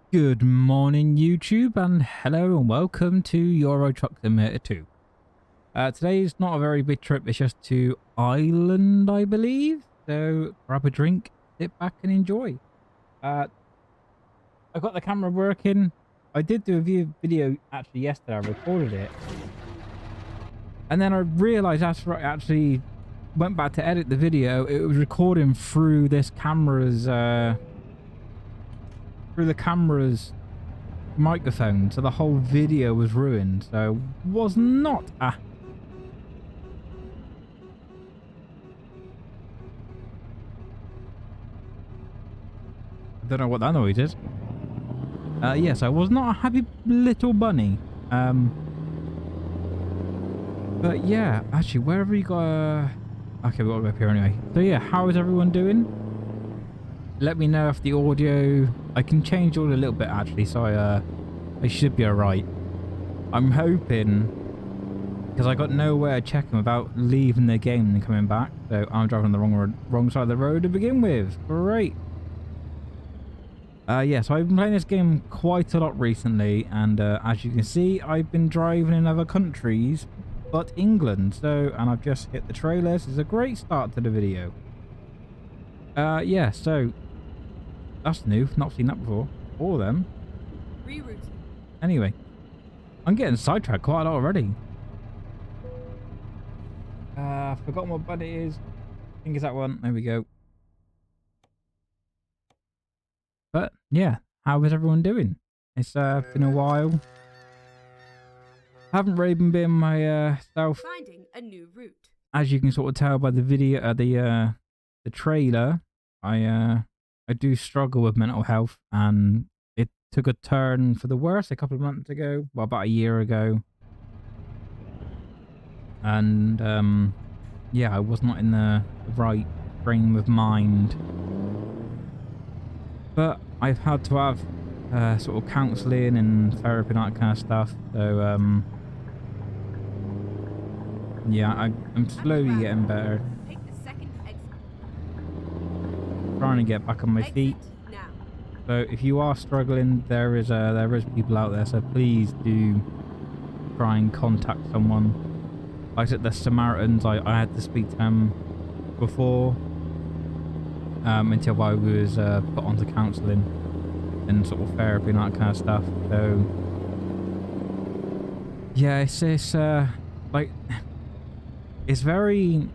Good morning, YouTube, and hello and welcome to Euro Truck Simulator 2. Today's not a very big trip, it's just to Ireland, I believe. So grab a drink, sit back and enjoy. I've got the camera working. I did do a video actually yesterday, I recorded it. And then I realised after I actually went back to edit the video, it was recording through this camera's, through the camera's microphone, so the whole video was ruined. So was not I don't know what that noise is. Yes, I was not a happy little bunny. But yeah, actually, wherever you got okay, we gotta go up here anyway. So yeah, how is everyone doing? Let me know if the audio, I can change all a little bit actually, so I should be alright. I'm hoping, because I got nowhere checking without leaving the game and coming back. So I'm driving on the wrong side of the road to begin with. Great. Yeah, so I've been playing this game quite a lot recently, and as you can see, I've been driving in other countries but England. So, and I've just hit the trailer. This is a great start to the video. Yeah, so that's new. Not seen that before. All of them. Rerouting. Anyway, I'm getting sidetracked quite a lot already. I've forgotten what button it is. I think it's that one. There we go. But yeah, how is everyone doing? It's been a while. Haven't really been being myself. Finding a new route. As you can sort of tell by the video, the trailer, I do struggle with mental health, and it took a turn for the worse a couple of months ago. Well, about a year ago. And yeah, I was not in the right frame of mind. But I've had to have sort of counselling and therapy and that kind of stuff. So yeah, I'm slowly getting better. Take the second exit. Trying to get back on my feet. Now. So if you are struggling, there is people out there. So please do try and contact someone. Like I said, the Samaritans, I had to speak to them before. Until I was put onto counselling and sort of therapy and that kind of stuff. So yeah, it's like it's very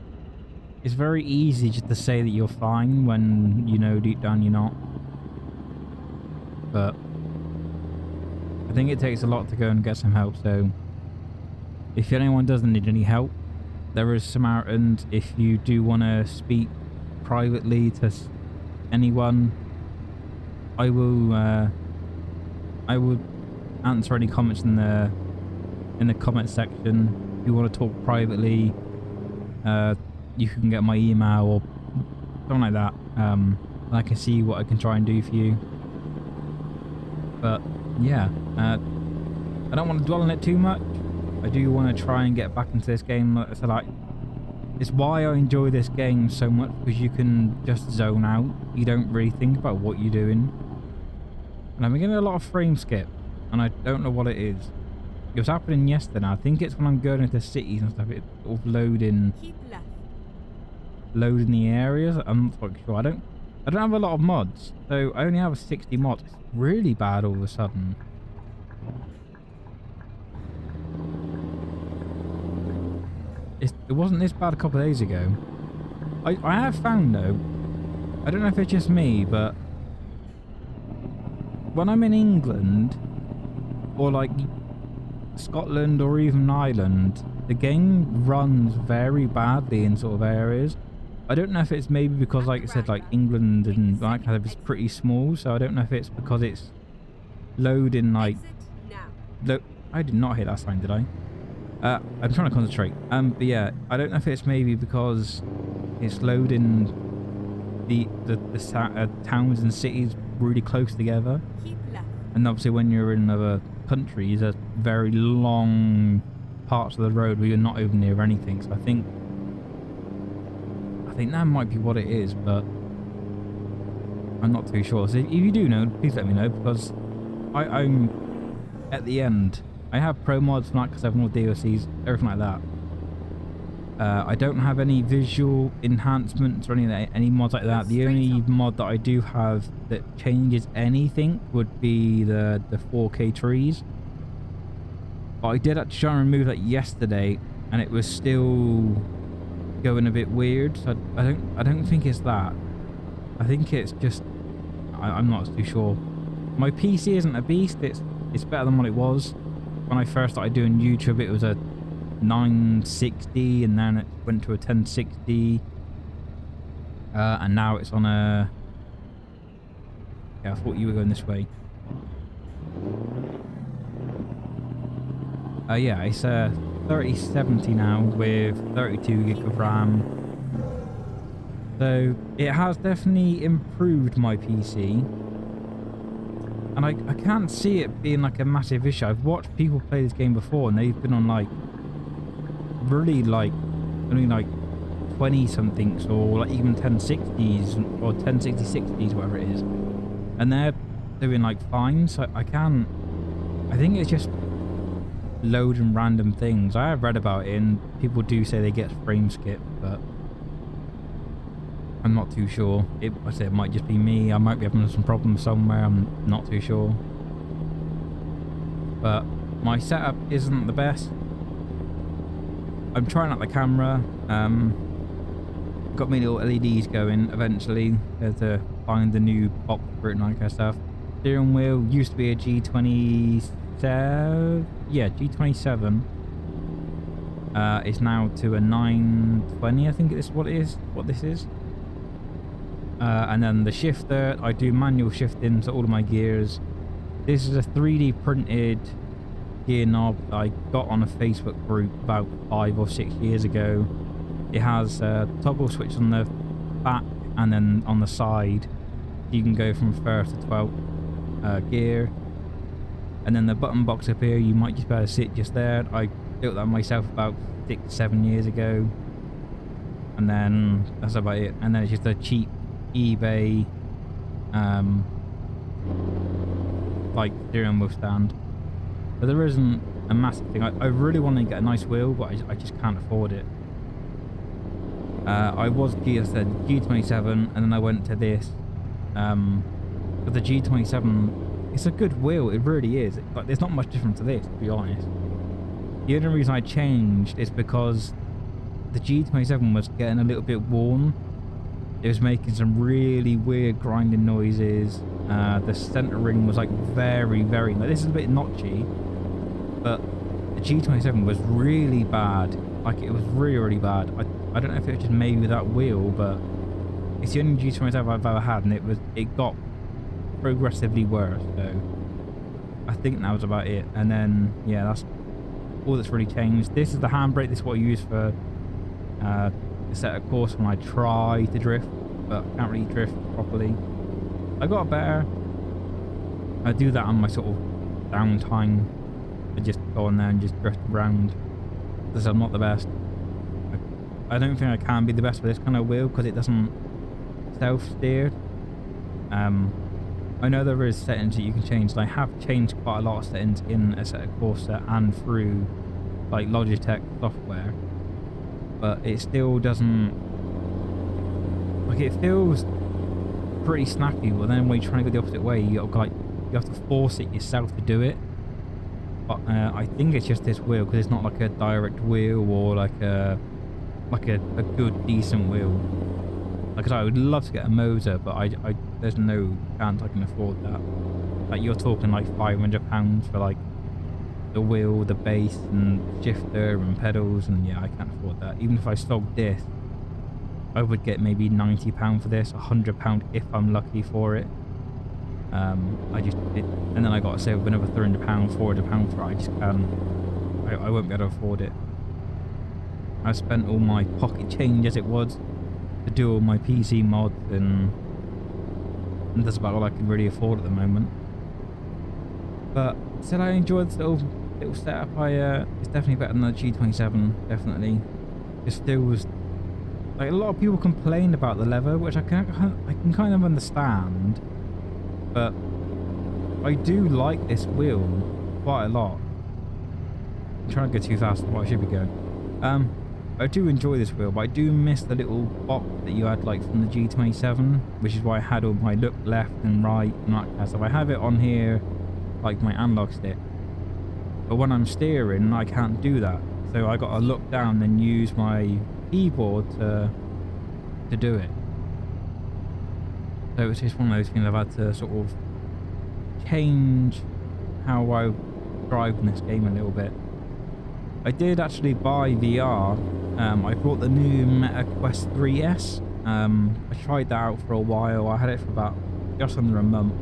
easy just to say that you're fine when you know deep down you're not. But I think it takes a lot to go and get some help. So if anyone doesn't need any help, there is Samaritans. If you do want to speak privately to anyone, I will answer any comments in the comment section. If you want to talk privately, you can get my email or something like that. I can see what I can try and do for you. But yeah, I don't want to dwell on it too much. I do want to try and get back into this game. Like I said, it's why I enjoy this game so much, because you can just zone out. You don't really think about what you're doing. And I'm getting a lot of frame skip, and I don't know what it is. It was happening yesterday. I think it's when I'm going into cities and stuff. It's sort of loading the areas. I'm not quite sure. I don't have a lot of mods, so I only have 60 mods. It's really bad all of a sudden. It wasn't this bad a couple of days ago. I have found though, I don't know if it's just me, but when I'm in England or like Scotland or even Ireland, the game runs very badly in sort of areas. I don't know if it's maybe because, like I said, like England and that kind of is pretty small, so I don't know if it's because it's loading like... Look, I did not hit that sign, did I? I'm trying to concentrate. But yeah, I don't know if it's maybe because it's loading the towns and cities really close together. And obviously when you're in other countries, there's very long parts of the road where you're not even near anything. So I think that might be what it is, but I'm not too sure. So if you do know, please let me know, because I'm at the end. I have pro mods for that because I have more DLCs, everything like that. I don't have any visual enhancements or any mods like that. The only mod that I do have that changes anything would be the 4K trees. But I did actually try and remove that yesterday, and it was still going a bit weird. So I don't think it's that. I think it's just I'm not too sure. My PC isn't a beast. It's better than what it was when I first started doing YouTube. It was a 960 and then it went to a 1060 and now it's on a I thought you were going this way. Yeah, it's a 3070 now with 32 gig of RAM, so it has definitely improved my PC, and I can't see it being like a massive issue. I've watched people play this game before and they've been on like really like only like 20 somethings or like even 1060s or 1060-60s, whatever it is, and they're doing like fine. So I think it's just loading random things. I have read about it and people do say they get frame skip, but I'm not too sure. I say it might just be me. I might be having some problems somewhere. I'm not too sure, but my setup isn't the best. I'm trying out the camera. Got me little LEDs going eventually to find the new box for it and that kind of stuff. Steering wheel used to be a G27. Yeah, G27. It's now to a 920. I think it's what this is. And then the shifter, I do manual shifting to all of my gears. This is a 3D printed gear knob I got on a Facebook group about 5 or 6 years ago. It has a toggle switch on the back and then on the side. You can go from 1st to 12th gear. And then the button box up here, you might just be able to sit just there. I built that myself about 6-7 years ago. And then that's about it. And then it's just a cheap eBay like steering wheel stand. But there isn't a massive thing. I really want to get a nice wheel, but I just can't afford it. I was G27 and then I went to this. But the G27, it's a good wheel, it really is. Like, there's not much different to this, to be honest. The only reason I changed is because the G27 was getting a little bit worn. It was making some really weird grinding noises. The center ring was like very, very, like, this is a bit notchy, but the G27 was really bad. Like, it was really, really bad. I don't know if it was just maybe with that wheel, but it's the only G27 I've ever had, and it got progressively worse. So I think that was about it. And then yeah, that's all that's really changed. This is the handbrake. This is what I use for to set a course when I try to drift, but I can't really drift properly. I got better. I do that on my sort of downtime. I just go on there and just drift around, because I'm not the best. I don't think I can be the best with this kind of wheel because it doesn't self-steer. I know there is settings that you can change, and I have changed quite a lot of settings in a set of Corsa and through like Logitech software, but it still doesn't, like, it feels pretty snappy, but then when you try to go the opposite way, you have to force it yourself to do it. But I think it's just this wheel, because it's not like a direct wheel or like a good decent wheel. Like, I would love to get a motor, but I there's no chance I can afford that. Like, you're talking like £500 for like the wheel, the base, and shifter and pedals, and yeah, I can't afford that. Even if I sold this, I would get maybe £90 for this, £100 if I'm lucky for it. And then I got to save another £300, £400 for it. I just can't. I won't be able to afford it. I spent all my pocket change, as it was, to do all my PC mods, and that's about all I can really afford at the moment. But still, I enjoyed this little setup. It's definitely better than the G27. Definitely, it still was. Like, a lot of people complained about the leather, which I can kind of understand, but I do like this wheel quite a lot. I'm trying to go too fast than what I should be going. I do enjoy this wheel, but I do miss the little box that you had like from the G27, which is why I had all my look left and right and that kind of stuff. I have it on here, like my analog stick, but when I'm steering, I can't do that. So I got to look down and use my keyboard to do it. So it's just one of those things I've had to sort of change how I drive in this game a little bit. I did actually buy VR. I bought the new Meta Quest 3S. I tried that out for a while. I had it for about just under a month.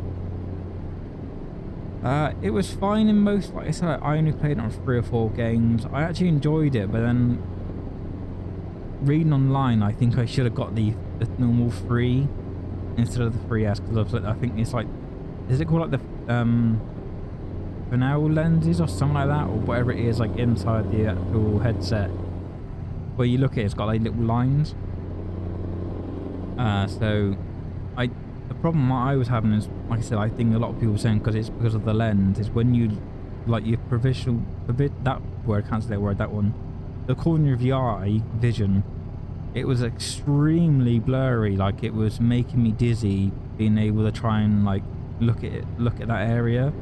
It was fine in most, like I said, I only played it on 3 or 4 games. I actually enjoyed it, but then reading online, I think I should have got the normal 3 instead of the 3S, because I think it's like, is it called like the Fresnel lenses or something like that, or whatever it is, like inside the actual headset, where you look at it, it's got like little lines. So the problem I was having is, like I said, I think a lot of people are saying because it's because of the lens, is when you like your that word, I can't say that word, that one, the corner of your eye vision, it was extremely blurry. Like it was making me dizzy being able to try and like look at that area.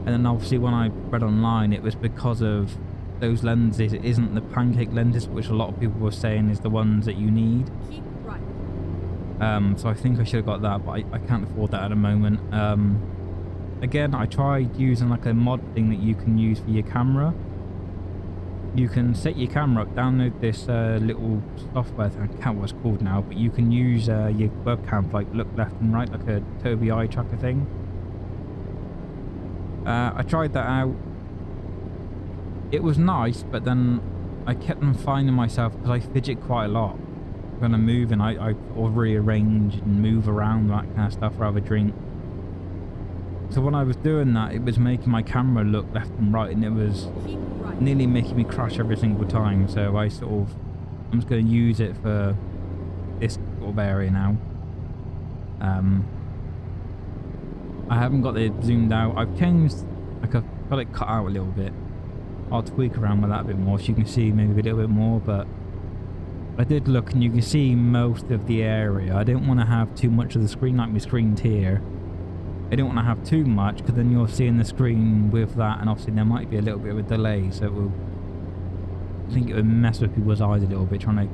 And then obviously when I read online, it was because of those lenses. It isn't the pancake lenses, which a lot of people were saying is the ones that you need. Keep right. So I think I should have got that, but I can't afford that at the moment. Again, I tried using like a mod thing that you can use for your camera. You can set your camera up, download this little software, I can't remember what it's called now, but you can use your webcam to like look left and right, like a Tobii eye tracker thing. I tried that out. It was nice, but then I kept on finding myself, because I fidget quite a lot when I'm moving, I or rearrange and move around, that kind of stuff, or have a drink. So when I was doing that, it was making my camera look left and right, and it was nearly making me crash every single time. So I'm just going to use it for this sort of area now. I haven't got it zoomed out. I've changed, like I've got it cut out a little bit. I'll tweak around with that a bit more so you can see maybe a little bit more, but I did look and you can see most of the area. I didn't want to have too much of the screen like my screen's here. I didn't want to have too much, because then you're seeing the screen with that, and obviously there might be a little bit of a delay, so I think it would mess with people's eyes a little bit trying to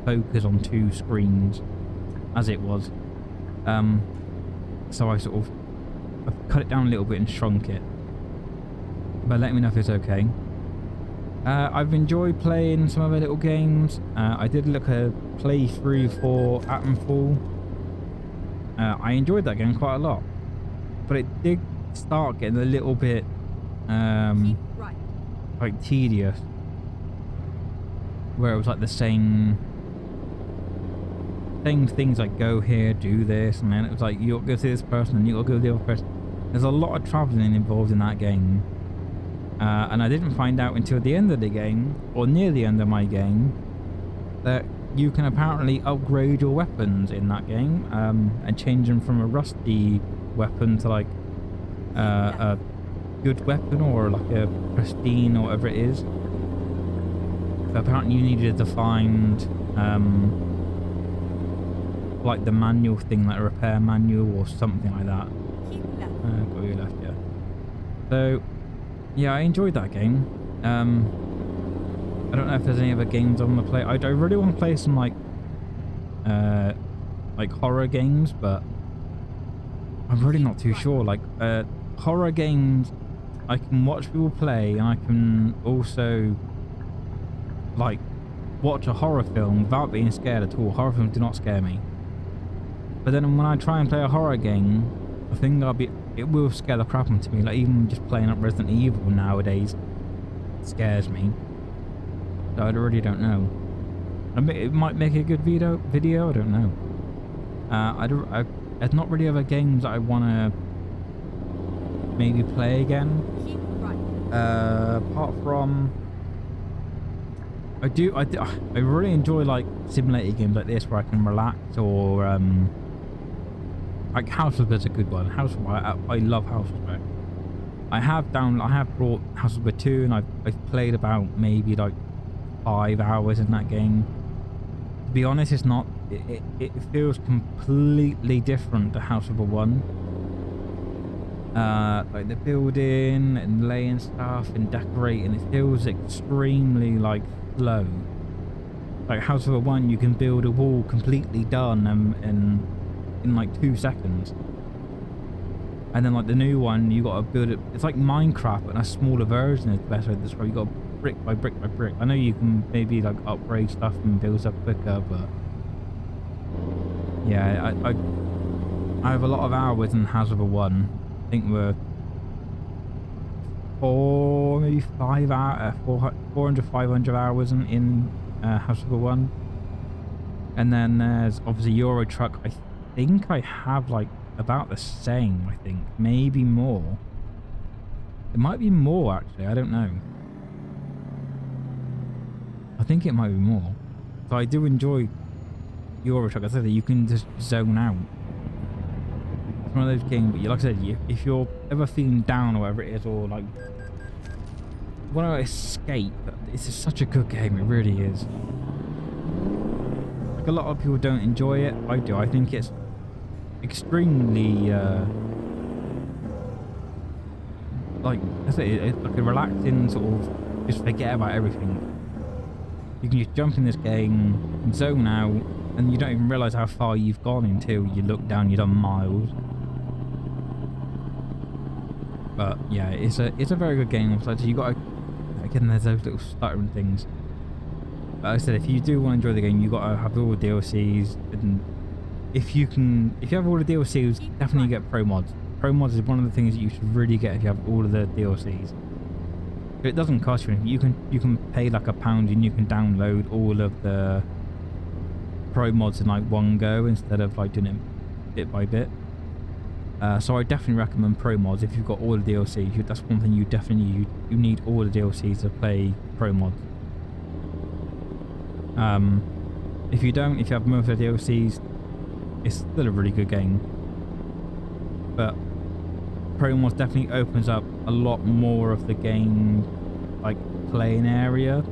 focus on 2 screens as it was. So I've cut it down a little bit and shrunk it, but let me know if it's okay. I've enjoyed playing some other little games. I did look at a playthrough for Atomfall. I enjoyed that game quite a lot, but it did start getting a little bit Keep right. like tedious, where it was like the same things, like go here, do this, and then it was like you gotta go see this person and you gotta go to the other person. There's a lot of traveling involved in that game, and I didn't find out until the end of the game, or near the end of my game, that you can apparently upgrade your weapons in that game, and change them from a rusty weapon to like a good weapon, or like a pristine, or whatever it is. So apparently you needed to find like the manual thing, like a repair manual or something like that. Keep left. Got you left, yeah. So yeah, I enjoyed that game. I don't know if there's any other games I want to play. I really want to play some like horror games, but I'm really not too sure. Like horror games, I can watch people play, and I can also like watch a horror film without being scared at all. Horror films do not scare me. But then when I try and play a horror game, I think it will scare the crap out of me. Like even just playing up Resident Evil nowadays scares me. So I really don't know. It might make a good video. I don't know. There's not really other games that I want to maybe play again. Keep right. Apart from, I really enjoy like simulator games like this where I can relax, or like House of Whisper is a good one. I love House of Whisper. I have brought House of Whisper 2 and I've played about maybe like 5 hours in that game. To be honest, it's not. It feels completely different to House of Whisper 1. Like the building and laying stuff and decorating, it feels extremely like slow. Like House of a 1, you can build a wall completely done in like 2 seconds. And then like the new one, you gotta build it. It's like Minecraft, but a smaller version is the best way to describe it. You got brick by brick by brick. I know you can maybe like upgrade stuff and build stuff quicker, but yeah, I have a lot of hours in House of a 1. I think we're 400, 500 hours in House of a 1. And then there's obviously Euro Truck. I think I have like about the same. I think maybe more. It might be more actually. I don't know. I think it might be more. So I do enjoy Euro Truck. I said that you can just zone out. It's one of those games, but like I said, if you're ever feeling down or whatever it is, or like want to escape, it's just such a good game. It really is. Like a lot of people don't enjoy it. I do. I think it's extremely like I say, it's like a relaxing sort of just forget about everything. You can just jump in this game, zone out, and you don't even realize how far you've gone until you look down. You've done miles. But yeah, it's a very good game. So you got to, again, there's those little stuttering things. But like I said, if you do want to enjoy the game, you got to have all the DLCs. And if you have all the DLCs, definitely get Pro Mods. Pro Mods is one of the things that you should really get if you have all of the DLCs. It doesn't cost you anything. You can pay like £1 and you can download all of the Pro Mods in like one go instead of like doing it bit by bit. So I definitely recommend Pro Mods if you've got all the DLCs. That's one thing you definitely you need all the DLCs to play Pro Mods. If you have most of the DLCs, it's still a really good game. But Pro Mods definitely opens up a lot more of the game, like playing area.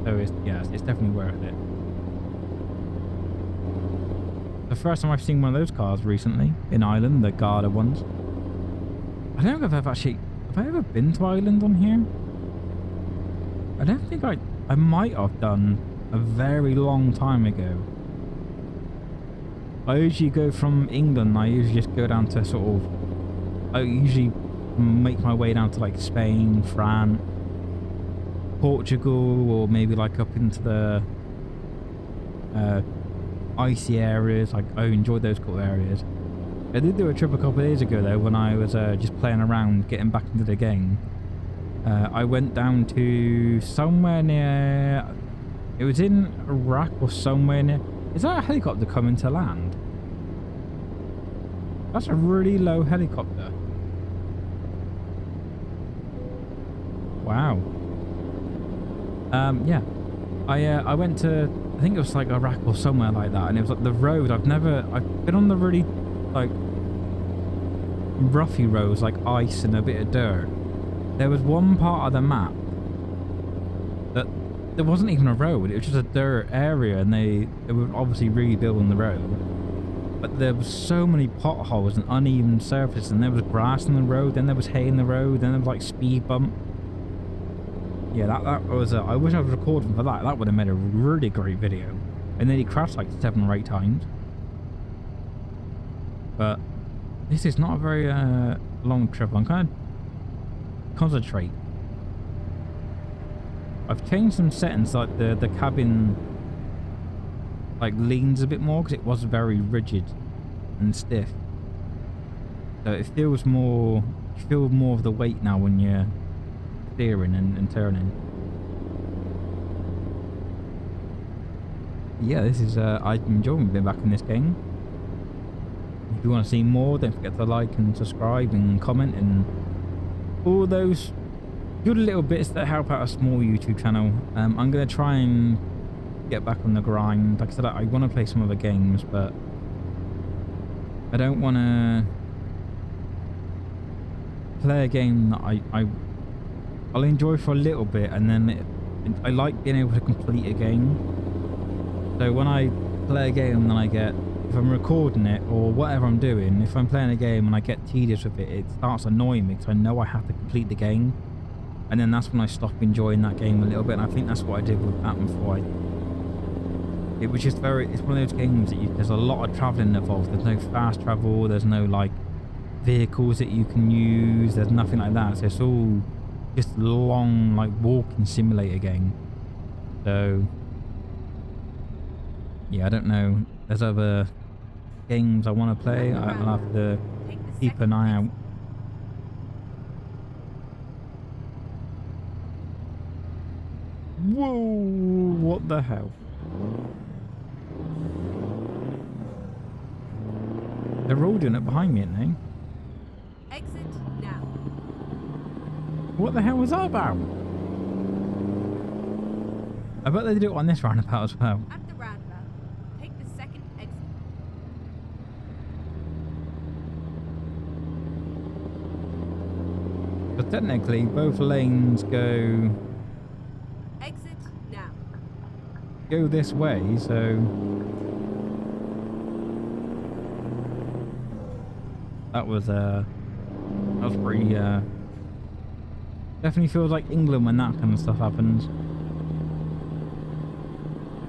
So it's definitely worth it. The first time I've seen one of those cars recently in Ireland, the Garda ones. I don't know if have I ever been to Ireland on here? I don't think I might have done a very long time ago. I usually go from England, I usually just go down to sort of, I usually make my way down to like Spain, France, Portugal, or maybe like up into the icy areas. Like I enjoy those cool areas. I did do a trip a couple of days ago though when I was just playing around, getting back into the game. I went down to somewhere near, it was in Iraq or somewhere near. Is that a helicopter coming to land? That's a really low helicopter. Wow. Yeah. I went to, I think it was like Iraq or somewhere like that, and it was like the road. I've been on the really like roughy roads, like ice and a bit of dirt. There was one part of the map that there wasn't even a road. It was just a dirt area, and they were obviously rebuilding the road. But there was so many potholes and uneven surface, and there was grass in the road, then there was hay in the road, then there was like speed bump. Yeah, that was I wish I was recording for that. That would have made a really great video. And then he crashed like 7 or 8 times. But this is not a very long trip. I'm kind of concentrate. I've changed some settings, like the cabin like leans a bit more because it was very rigid and stiff. So it feels more, you feel more of the weight now when you're steering and turning. Yeah, this is I'm enjoying being back in this game. If you want to see more, don't forget to like and subscribe and comment and all those good little bits that help out a small YouTube channel. I'm gonna try and get back on the grind. Like I said, I want to play some other games, but I don't want to play a game that I'll enjoy for a little bit, and then I like being able to complete a game. So when I play a game, then if I'm recording it or whatever I'm doing, if I'm playing a game and I get tedious with it, it starts annoying me because I know I have to complete the game. And then that's when I stop enjoying that game a little bit. And I think that's what I did with Batman 4. It was just it's one of those games that there's a lot of traveling involved. There's no fast travel. There's no like vehicles that you can use. There's nothing like that. So it's all just long like walking simulator game. So yeah, I don't know. There's other games I want to play. I'll have to keep an eye out. Whoa, what the hell? They're all doing it behind me, aren't they? Exit now. What the hell was that about? I bet they do it on this roundabout as well. At the roundabout, take the second exit. But technically, both lanes go this way, so that was pretty definitely feels like England when that kind of stuff happens.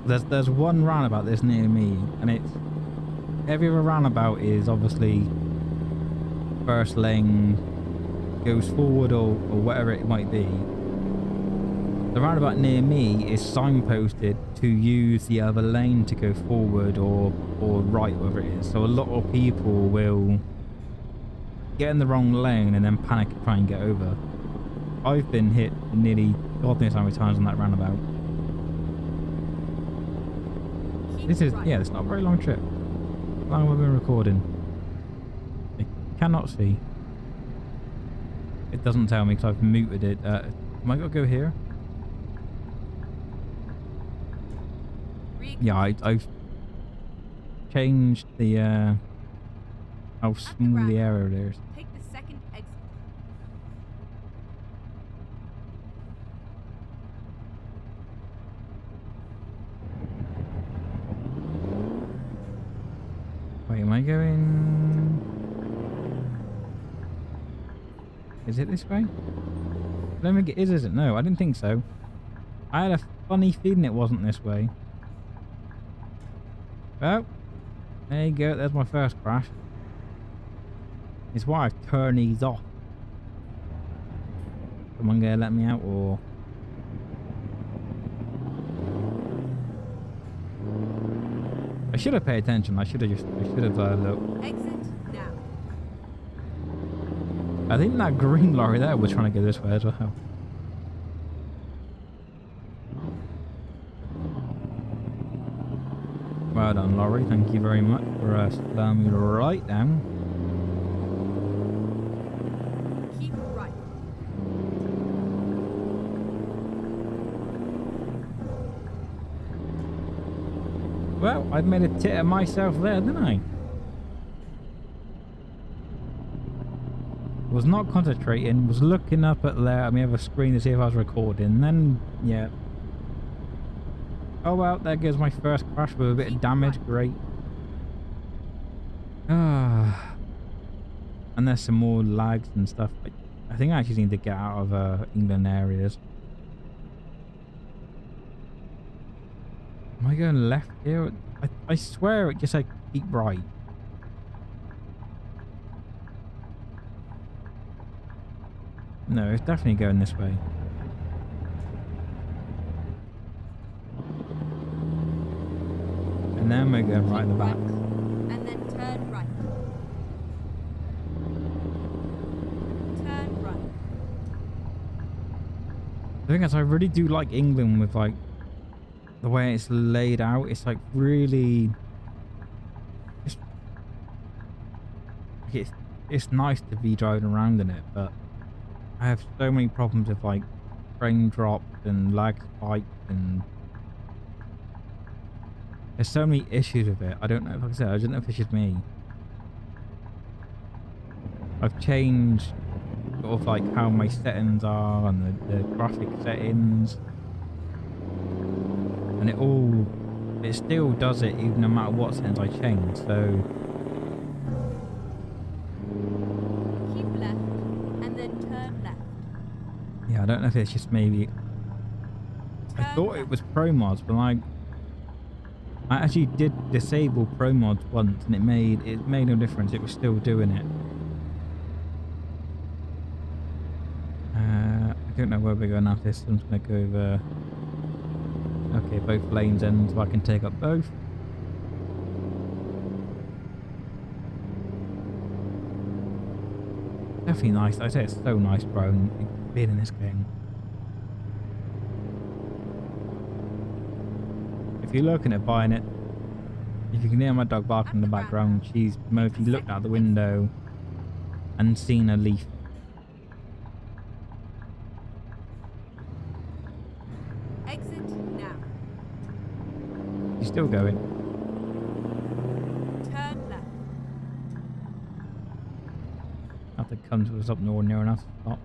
There's one roundabout that's near me, and every other roundabout is obviously first lane goes forward or whatever it might be. The roundabout near me is signposted to use the other lane to go forward or right, whatever it is. So a lot of people will get in the wrong lane and then panic and try and get over. I've been hit nearly God knows how many times on that roundabout. Yeah, it's not a very long trip. How long have I been recording? I cannot see. It doesn't tell me because I've muted it. Am I going to go here? Yeah, I've changed the how small the area is. Take the second exit. Wait, am I going? Is it this way? I don't think it is it? No, I didn't think so. I had a funny feeling it wasn't this way. Well, there you go. There's my first crash. It's why I've turned these off. Someone gonna let me out, or I should have paid attention. I should have looked. Exit now. I think that green lorry there was trying to go this way as well. Well done, lorry. Thank you very much for slowing me right down. Keep right. Well, I've made a tit of myself there, didn't I? Was not concentrating, was looking up at my other screen to see if I was recording, then, yeah. Oh well, there goes my first crash with a bit of damage, great. And there's some more lags and stuff. I think I actually need to get out of England areas. Am I going left here? I swear it just said keep right. No, it's definitely going this way. And then we're going right in the back. And then turn right. Turn right. The thing is, I really do like England with like the way it's laid out. It's like really, it's nice to be driving around in it, but I have so many problems with like frame drops and lag spikes, and there's so many issues with it. I don't know, like I said, I don't know if it's just me. I've changed sort of like how my settings are and the graphic settings, and it still does it even no matter what settings I change. So Keep left and then turn left. yeah, I don't know if it's just maybe I Turn thought it left. was pro mods, but like I actually did disable pro mods once, and it made no difference. It was still doing it. I don't know where we're going after this. I'm just gonna go over. Okay, both lanes end, so I can take up both. Definitely nice. I say it's so nice, bro, being in this game. If you're looking at buying it, if you can hear my dog barking in the background, she's mostly looked out the window and seen a leaf. Exit now. She's still going. Turn left. Have to come to us up nowhere near enough to stop.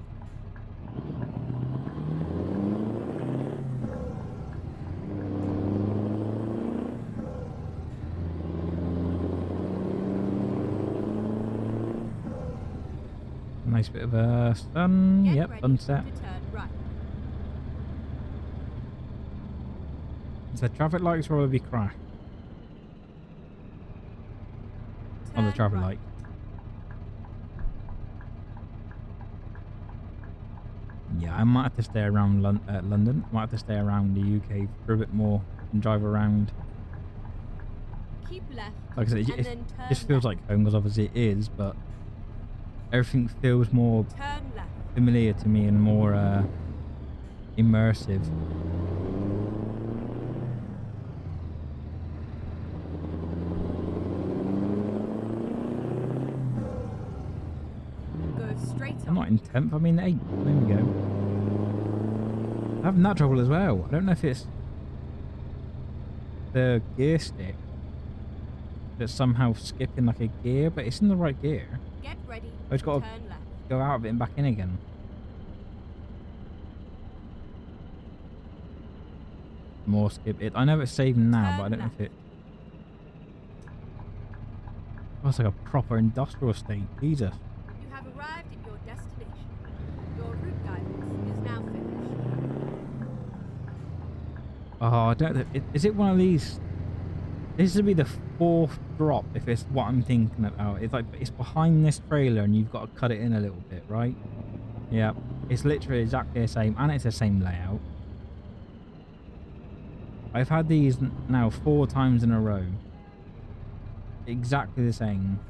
Nice bit of a sun. Get Yep, ready sunset. to turn right. So traffic lights will probably crash on the Turn traffic right. light. Yeah, I might have to stay around London. I might have to stay around the UK for a bit more and drive around. Keep left. Like I said, and then turn just feels left. like home, because obviously it is, but everything feels more Turn left. familiar to me and more immersive. Go straight I'm on. not in 10th, I'm in 8th. There we go. I'm having that trouble as well. I don't know if it's the gear stick that's somehow skipping like a gear, but it's in the right gear. Get ready. I just got to Turn left. go out of it and back in again. More skip it. I know it's saving now, but I don't know if it... Oh, it's like a proper industrial estate. Jesus. You have arrived at your destination. Your route guidance is now finished. Oh, I don't know. Is it one of these... This would be the 4th drop if it's what I'm thinking about. It's like, it's behind this trailer and you've got to cut it in a little bit, right? Yeah. It's literally exactly the same, and it's the same layout. I've had these now 4 times in a row. Exactly the same.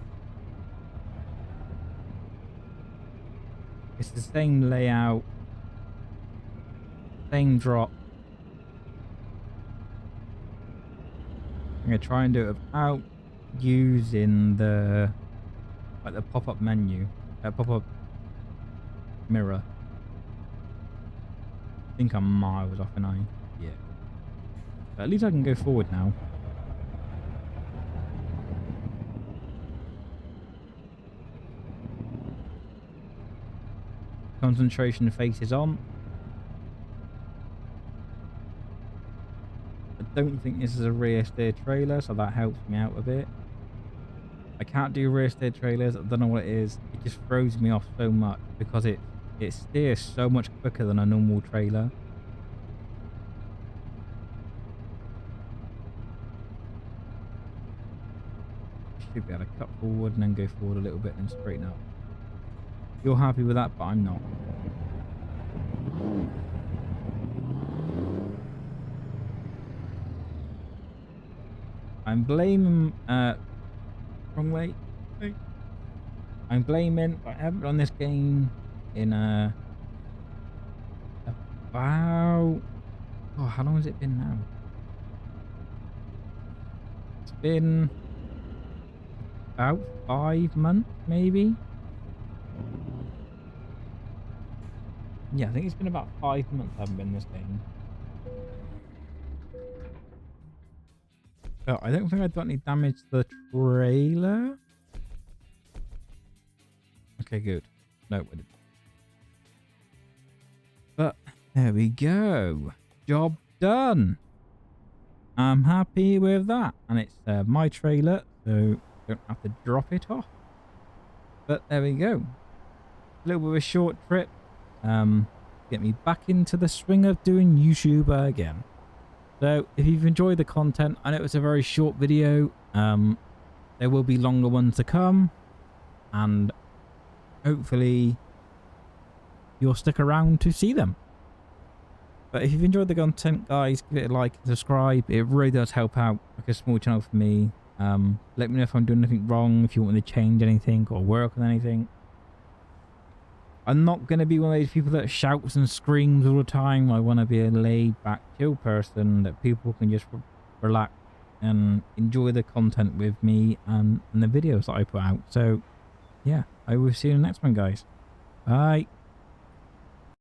It's the same layout. Same drop. I'm going to try and do it without using the pop-up menu. Pop-up mirror. I think I'm miles off, and yeah. But at least I can go forward now. Concentration faces on. I don't think this is a rear steer trailer, so that helps me out a bit. I can't do rear steer trailers. I don't know what it is. It just throws me off so much because it steers so much quicker than a normal trailer. Should be able to cut forward and then go forward a little bit and straighten up. You're happy with that, but I'm not. I'm blaming wrong way. I'm blaming I haven't run this game in about how long has it been now? It's been about 5 months, maybe. Yeah, I think it's been about 5 months I haven't been in this game. But I don't think I've done any damage to the trailer. Okay, good. No, we didn't. But there we go. Job done. I'm happy with that. And it's my trailer, so don't have to drop it off. But there we go. A little bit of a short trip. Get me back into the swing of doing YouTube again. So if you've enjoyed the content, I know it's a very short video. There will be longer ones to come. And hopefully you'll stick around to see them. But if you've enjoyed the content, guys, give it a like and subscribe. It really does help out, like a small channel for me. Let me know if I'm doing anything wrong, if you want me to change anything or work on anything. I'm not going to be one of those people that shouts and screams all the time. I want to be a laid back, chill person that people can just relax and enjoy the content with me and the videos that I put out. So yeah, I will see you in the next one, guys. Bye.